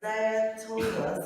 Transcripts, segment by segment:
Isaiah told us,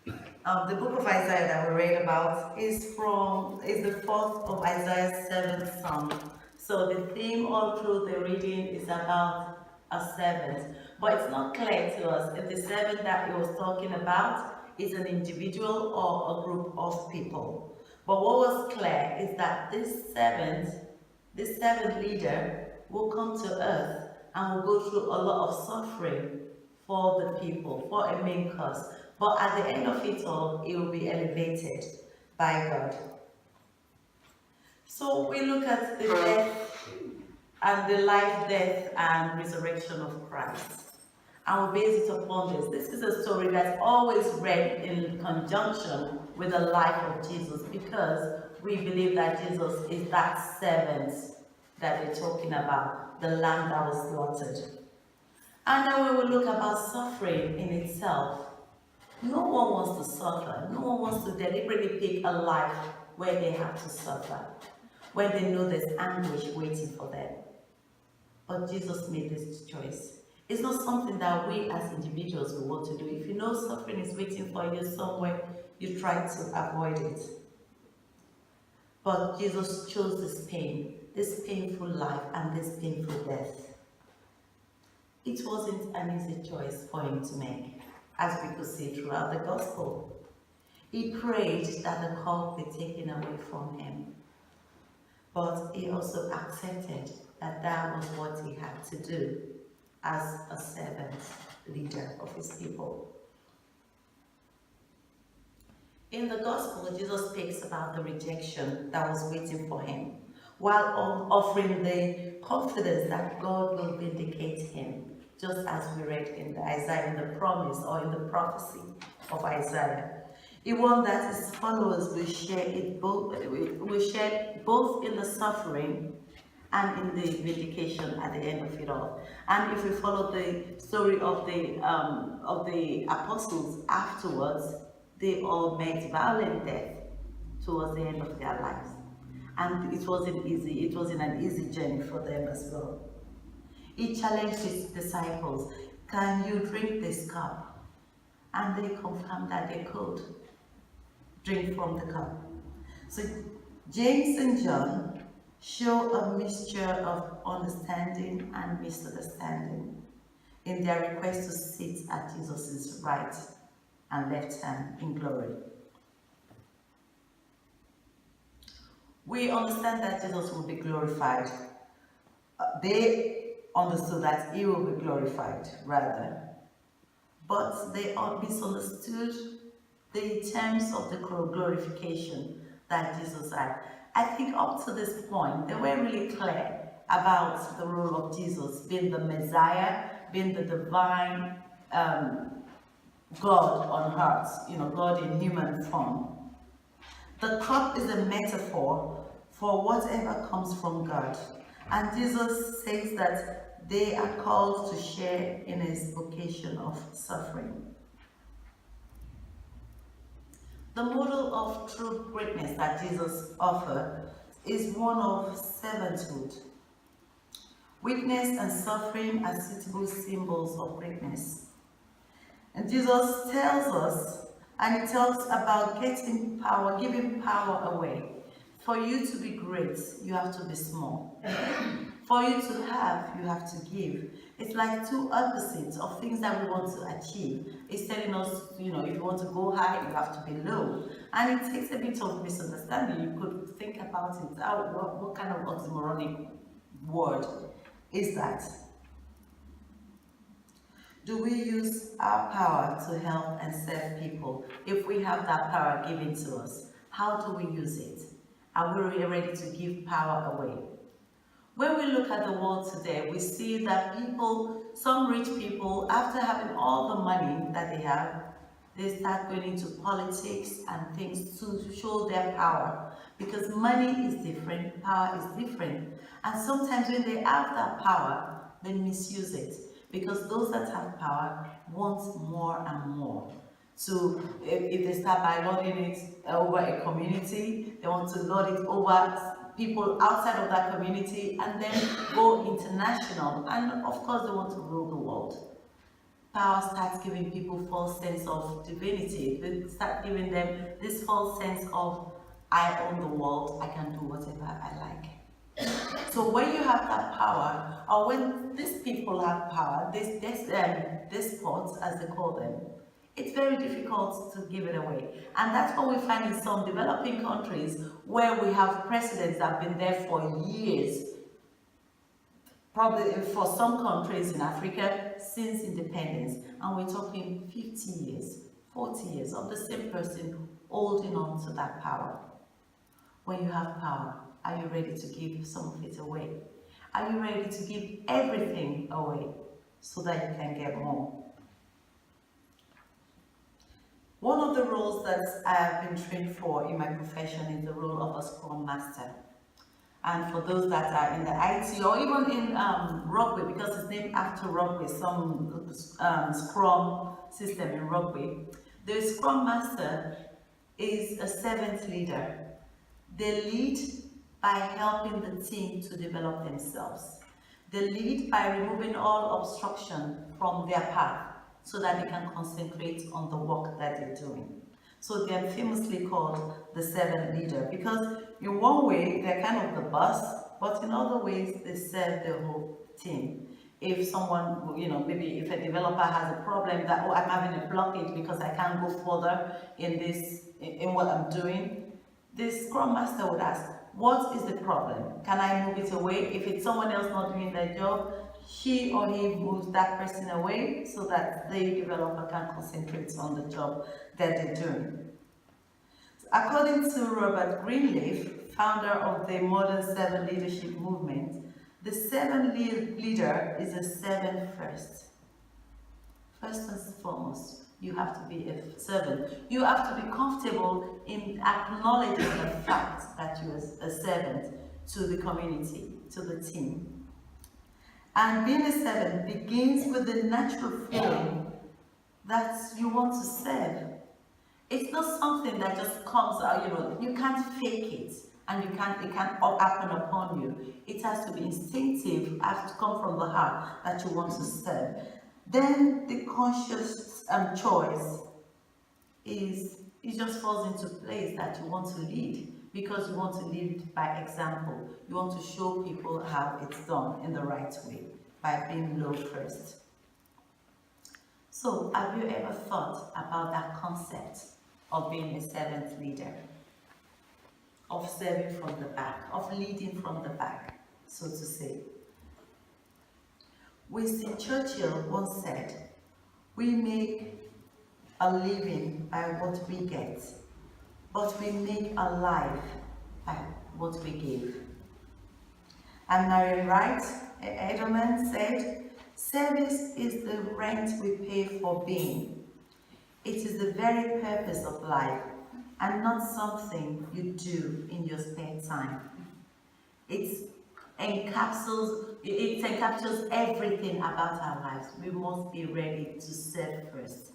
the book of Isaiah that we read about is the fourth of Isaiah's seventh psalm. So the theme all through the reading is about a servant, but it's not clear to us if the servant that he was talking about is an individual or a group of people. But what was clear is that this servant leader, will come to earth and will go through a lot of suffering for the people, for a main cause. But at the end of it all, it will be elevated by God. So we look at the death and the life, death, and resurrection of Christ. And we base it upon this. This is a story that's always read in conjunction with the life of Jesus, because we believe that Jesus is that servant that they're talking about, the lamb that was slaughtered. And then we will look about suffering in itself. No one wants to suffer. No one wants to deliberately pick a life where they have to suffer, when they know there's anguish waiting for them. But Jesus made this choice. It's not something that we as individuals will want to do. If you know suffering is waiting for you somewhere, you try to avoid it. But Jesus chose this pain, this painful life, and this painful death. It wasn't an easy choice for him to make, as we could see throughout the gospel. He prayed that the cup be taken away from him, but he also accepted that that was what he had to do as a servant leader of his people. In the gospel, Jesus speaks about the rejection that was waiting for him, while offering the confidence that God will vindicate him, just as we read in Isaiah, in the promise or in the prophecy of Isaiah. He wants that his followers will share both in the suffering and in the vindication at the end of it all. And if we follow the story of the apostles afterwards, they all met violent death towards the end of their lives. And it wasn't easy. It wasn't an easy journey for them as well. He challenged his disciples, "Can you drink this cup?" And they confirmed that they could drink from the cup. So James and John show a mixture of understanding and misunderstanding in their request to sit at Jesus' right and left hand in glory. We understand that Jesus will be glorified. They understood that he will be glorified, rather. But they misunderstood the terms of the glorification that Jesus had. I think up to this point, they were really clear about the role of Jesus being the Messiah, being the divine God on earth, God in human form. The cup is a metaphor for whatever comes from God. And Jesus says that they are called to share in his vocation of suffering. The model of true greatness that Jesus offered is one of servanthood. Weakness and suffering are suitable symbols of greatness. And Jesus tells us, and he talks about getting power, giving power away. For you to be great, you have to be small. For you to have, you have to give. It's like two opposites of things that we want to achieve. It's telling us, if you want to go high, you have to be low. And it takes a bit of misunderstanding. You could think about it. What kind of oxymoronic word is that? Do we use our power to help and serve people? If we have that power given to us, how do we use it? Are we ready to give power away? When we look at the world today, we see that some rich people, after having all the money that they have, they start going into politics and things to show their power. Because money is different, power is different. And sometimes when they have that power, they misuse it. Because those that have power want more and more. So if they start by lording it over a community, they want to lord it over people outside of that community, and then go international. And of course, they want to rule the world. power starts giving people false sense of divinity. They start giving them this false sense of, I own the world, I can do whatever I like. So when you have that power, or when these people have power, despots, as they call them, it's very difficult to give it away. And that's what we find in some developing countries where we have presidents that have been there for years. Probably for some countries in Africa since independence, and we're talking 50 years, 40 years of the same person holding on to that power. When you have power, are you ready to give some of it away? Are you ready to give everything away so that you can get more? One of the roles that I have been trained for in my profession is the role of a Scrum Master. And for those that are in the IT or even in Rugby, because it's named after Rugby, some Scrum system in Rugby, the Scrum Master is a servant leader. They lead by helping the team to develop themselves. They lead by removing all obstruction from their path so that they can concentrate on the work that they're doing. So they're famously called the servant leader because in one way they're kind of the boss, but in other ways they serve the whole team. If someone, maybe if a developer has a problem that, I'm having a blockage because I can't go further in what I'm doing, the Scrum Master would ask, what is the problem? Can I move it away? If it's someone else not doing their job, she or he moves that person away so that the developer can concentrate on the job that they're doing. According to Robert Greenleaf, founder of the modern servant leadership movement, the servant leader is a servant first. First and foremost, you have to be a servant. You have to be comfortable in acknowledging the fact that you are a servant to the community, to the team. And being a servant begins with the natural feeling that you want to serve. It's not something that just comes out, you can't fake it and it can't happen upon you. It has to be instinctive, has to come from the heart that you want to serve. Then the conscious choice it just falls into place that you want to lead. Because you want to lead by example. You want to show people how it's done in the right way, by being low first. So, have you ever thought about that concept of being a servant leader? Of serving from the back, of leading from the back, so to say. Winston Churchill once said, "We make a living by what we get, but we make a life by what we give." And Marian Wright Edelman said, "Service is the rent we pay for being. It is the very purpose of life and not something you do in your spare time. It encapsulates everything about our lives. We must be ready to serve first.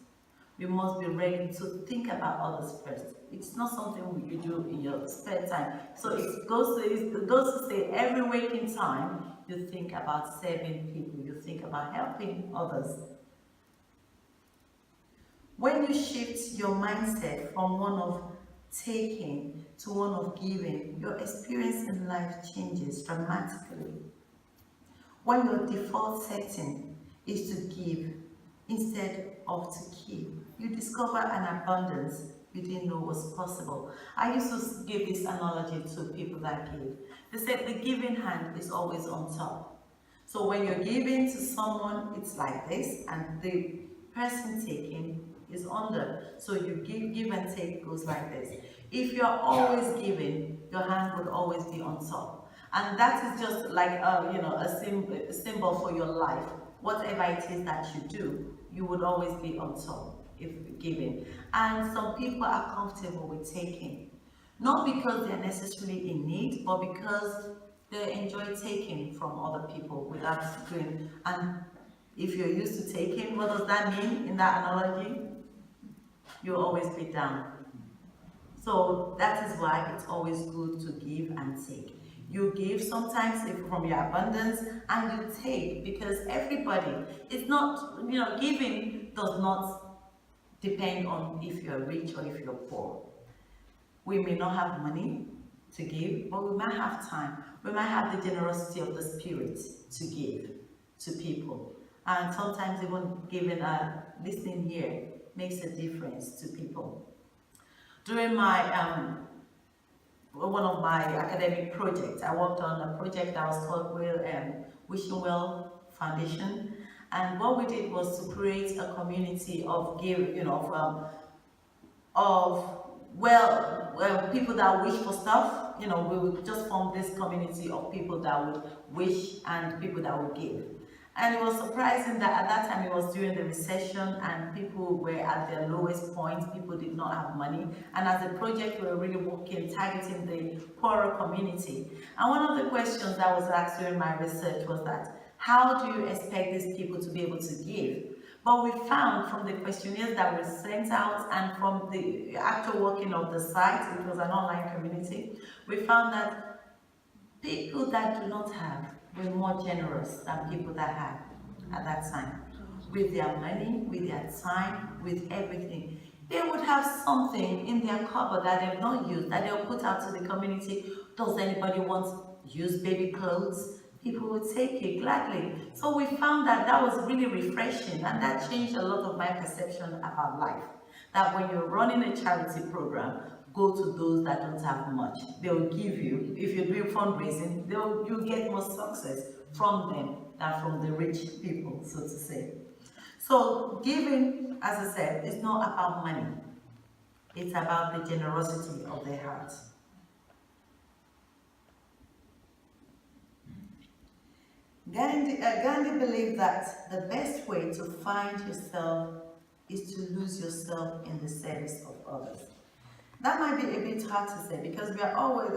We must be ready to think about others first. It's not something you do in your spare time. So it goes to say every waking time you think about serving people, you think about helping others. When you shift your mindset from one of taking to one of giving, your experience in life changes dramatically. When your default setting is to give instead of to keep, you discover an abundance you didn't know was possible. I used to give this analogy to people that give. They said the giving hand is always on top. So when you're giving to someone, it's like this, and the person taking is under. So you give and take goes like this. If you're always giving, your hand would always be on top. And that is just like a symbol for your life. Whatever it is that you do, you would always be on top if giving. And some people are comfortable with taking. Not because they're necessarily in need, but because they enjoy taking from other people without doing. And if you're used to taking, what does that mean in that analogy? You'll always be down. So that is why it's always good to give and take. You give sometimes from your abundance, and you take, because everybody, it's not, giving does not depend on if you're rich or if you're poor. We may not have money to give, but we might have time. We might have the generosity of the Spirit to give to people. And sometimes even giving a listening here makes a difference to people. During my one of my academic projects, I worked on a project that was called Wishing Well Foundation. And what we did was to create a community of people that wish for stuff. We would just form this community of people that would wish and people that would give. And it was surprising that at that time it was during the recession and people were at their lowest point. People did not have money. And as a project, we were really working, targeting the poorer community. And one of the questions that was asked during my research was that, how do you expect these people to be able to give? But we found from the questionnaires that were sent out and from the actual working of the site, it was an online community, we found that people that do not have were more generous than people that had at that time. With their money, with their time, with everything. They would have something in their cupboard that they've not used, that they'll put out to the community. Does anybody want used baby clothes? People would take it gladly. So we found that that was really refreshing, and that changed a lot of my perception about life. That when you're running a charity program, go to those that don't have much. They'll give you, if you're doing fundraising, you'll get more success from them than from the rich people, so to say. So giving, as I said, is not about money. It's about the generosity of their hearts. Gandhi believed that the best way to find yourself is to lose yourself in the service of others. That might be a bit hard to say because we are always,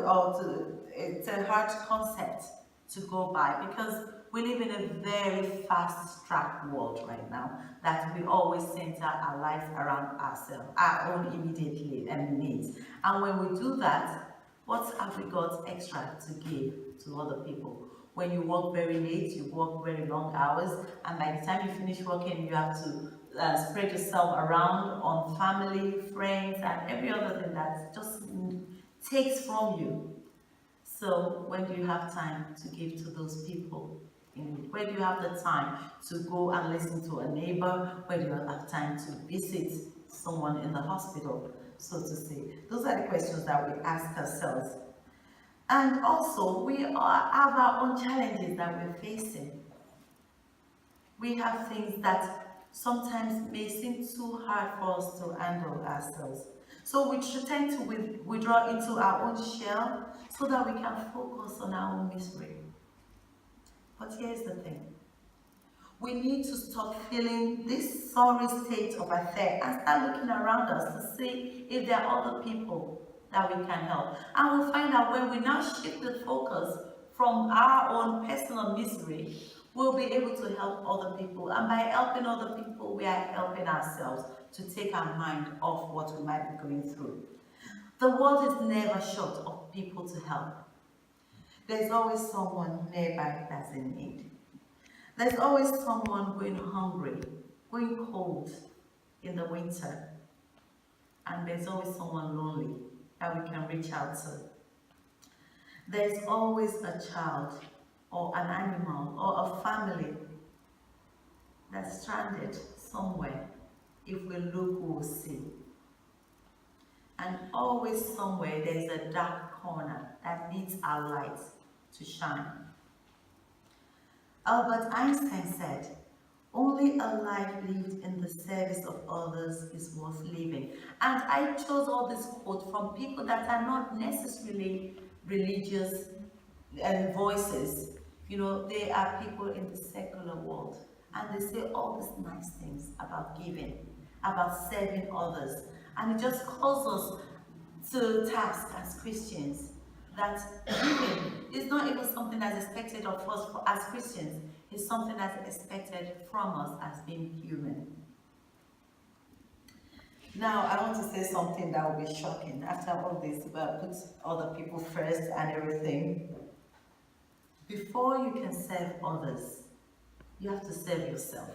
it's a hard concept to go by because we live in a very fast-track world right now that we always center our lives around ourselves, our own immediate needs. And when we do that, what have we got extra to give to other people? When you work very late, you work very long hours, and by the time you finish working, you have to spread yourself around on family, friends, and every other thing that just takes from you. So when do you have time to give to those people? Where do you have the time to go and listen to a neighbor? Where do you have time to visit someone in the hospital, so to say? Those are the questions that we ask ourselves. And also, we have our own challenges that we're facing. We have things that sometimes may seem too hard for us to handle ourselves. So we tend to withdraw into our own shell so that we can focus on our own misery. But here's the thing. We need to stop feeling this sorry state of affair and start looking around us to see if there are other people that we can help. And we'll find out when we now shift the focus from our own personal misery, we'll be able to help other people. And by helping other people, we are helping ourselves to take our mind off what we might be going through. The world is never short of people to help. There's always someone nearby that's in need. There's always someone going hungry, going cold in the winter. And there's always someone lonely that we can reach out to. There's always a child or an animal or a family that's stranded somewhere. If we look, we'll see. And always somewhere there's a dark corner that needs our light to shine. Albert Einstein said, "Only a life lived in the service of others is worth living." And I chose all this quote from people that are not necessarily religious voices. They are people in the secular world. And they say all these nice things about giving, about serving others. And it just calls us to task as Christians that giving is not even something that's expected of us as Christians. It's something that's expected from us as being human. Now, I want to say something that will be shocking. After all this, put other people first and everything. Before you can serve others, you have to serve yourself.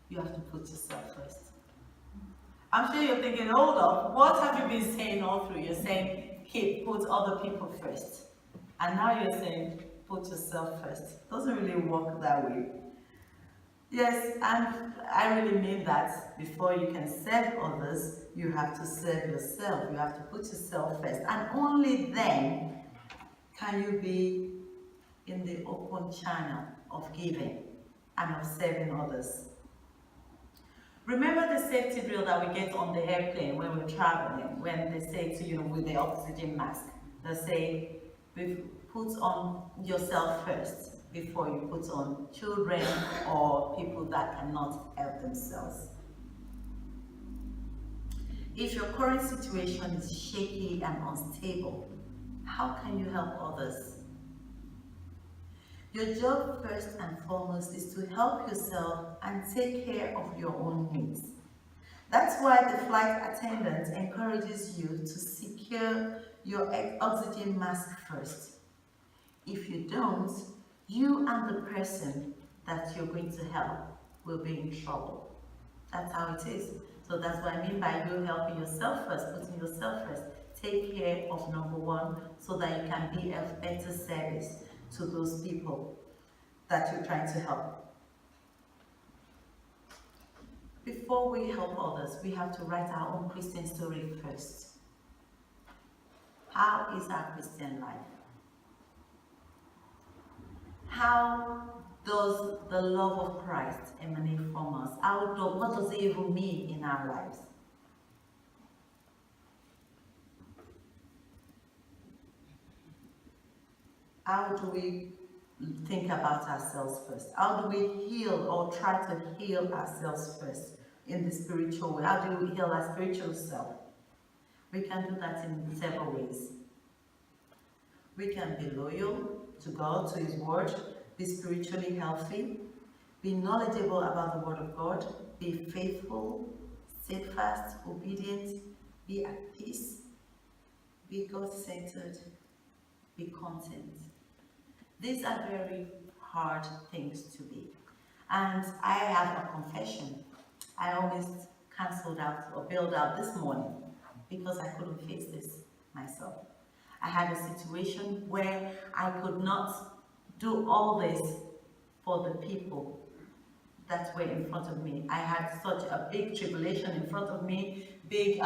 You have to put yourself first. I'm sure you're thinking, hold up, what have you been saying all through? You're saying, put other people first. And now you're saying, put yourself first. Doesn't really work that way. Yes, and I really mean that before you can serve others, you have to serve yourself. You have to put yourself first. And only then can you be in the open channel of giving and of serving others. Remember the safety drill that we get on the airplane when we're traveling, when they say to you with the oxygen mask, they say, put on yourself first before you put on children or people that cannot help themselves. If your current situation is shaky and unstable, how can you help others? Your job first and foremost is to help yourself and take care of your own needs. That's why the flight attendant encourages you to secure your oxygen mask first. If you don't, you and the person that you're going to help will be in trouble. That's how it is. So that's what I mean by you helping yourself first, putting yourself first. Take care of number one so that you can be of better service to those people that you're trying to help. Before we help others, we have to write our own Christian story first. How is our Christian life? How does the love of Christ emanate from us? What does it even mean in our lives? How do we think about ourselves first? How do we heal or try to heal ourselves first in the spiritual way? How do we heal our spiritual self? We can do that in several ways. We can be loyal to God, to His Word, be spiritually healthy, be knowledgeable about the Word of God, be faithful, steadfast, obedient, be at peace, be God-centered, be content. These are very hard things to be. And I have a confession. I almost cancelled out or bailed out this morning because I couldn't face this myself. I had a situation where I could not do all this for the people that were in front of me. I had such a big tribulation in front of me, big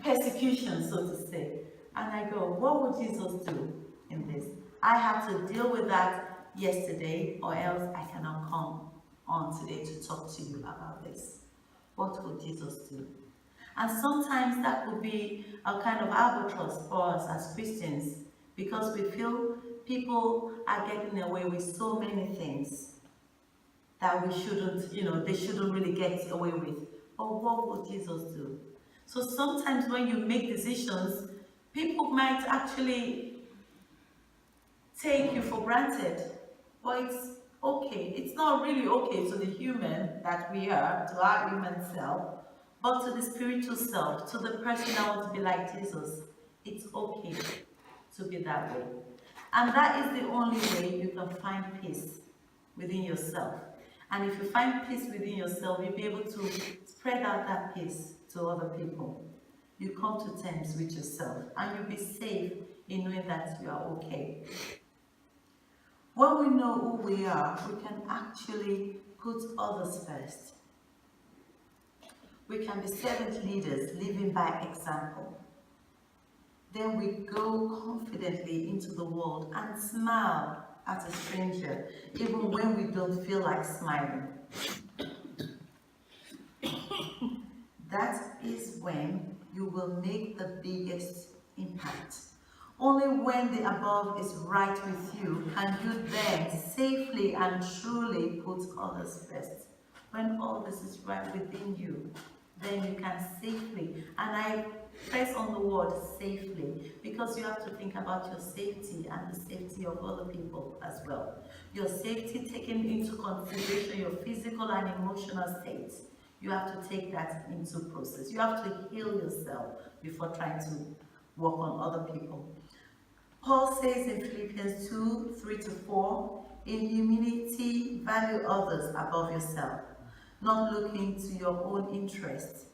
persecution, so to say. And I go, what would Jesus do in this? I had to deal with that yesterday, or else I cannot come on today to talk to you about this. What would Jesus do? And sometimes that could be a kind of albatross for us as Christians, because we feel people are getting away with so many things that we shouldn't, they shouldn't really get away with. But what would Jesus do? So sometimes when you make decisions, people might actually take you for granted, but it's okay. It's not really okay to the human that we are, to our human self, but to the spiritual self, to the person that wants to be like Jesus. It's okay to be that way. And that is the only way you can find peace within yourself. And if you find peace within yourself, you'll be able to spread out that peace to other people. You come to terms with yourself, and you'll be safe in knowing that you are okay. When we know who we are, we can actually put others first. We can be servant leaders living by example. Then we go confidently into the world and smile at a stranger, even when we don't feel like smiling. That is when you will make the biggest impact. Only when the above is right with you can you then safely and truly put others first. When all this is right within you, then you can safely, and I press on the word safely, because you have to think about your safety and the safety of other people as well. Your safety taking into consideration your physical and emotional state. You have to take that into process. You have to heal yourself before trying to work on other people. Paul says in Philippians 2, 3-4, in humility, value others above yourself, not looking to your own interests,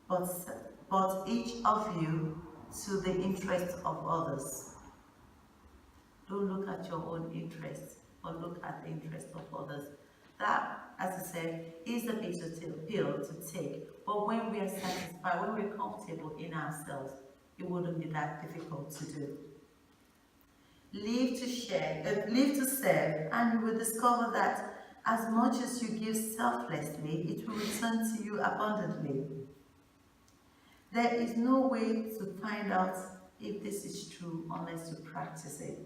but each of you to the interest of others. Don't look at your own interests, but look at the interest of others. That, as I said, is a bitter pill to take. But when we are satisfied, when we're comfortable in ourselves, it wouldn't be that difficult to do. Live to serve, and you will discover that as much as you give selflessly, it will return to you abundantly. There is no way to find out if this is true unless you practice it.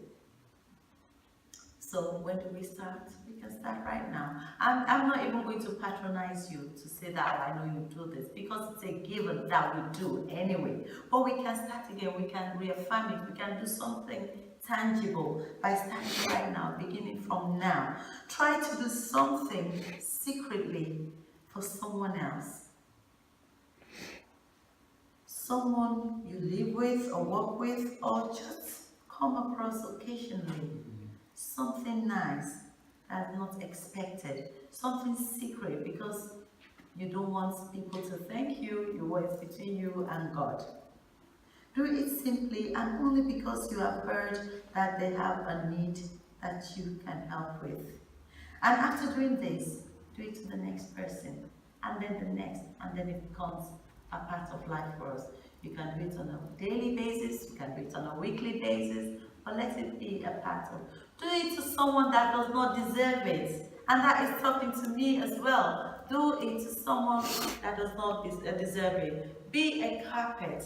So when do we start? We can start right now. I'm not even going to patronize you to say that, oh, I know you do this, because it's a given that we do anyway. But we can start again, we can reaffirm it, we can do something tangible by starting right now, beginning from now. Try to do something secretly for someone else. Someone you live with or work with or just come across occasionally. Something nice that's not expected. Something secret because you don't want people to thank you. Your words between you and God. Do it simply and only because you have heard that they have a need that you can help with. And after doing this, do it to the next person, and then the next, and then it becomes a part of life for us. You can do it on a daily basis, you can do it on a weekly basis, but let it be a part of. Do it to someone that does not deserve it. And that is talking to me as well. Do it to someone that does not deserve it. Be a carpet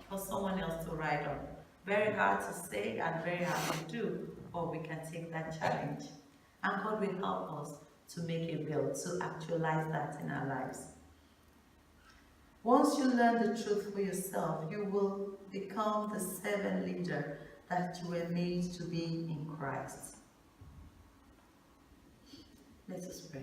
for someone else to ride on. Very hard to say and very hard to do, but we can take that challenge. And God will help us to make it real, to actualize that in our lives. Once you learn the truth for yourself, you will become the servant leader that you were made to be in Christ. Let us pray.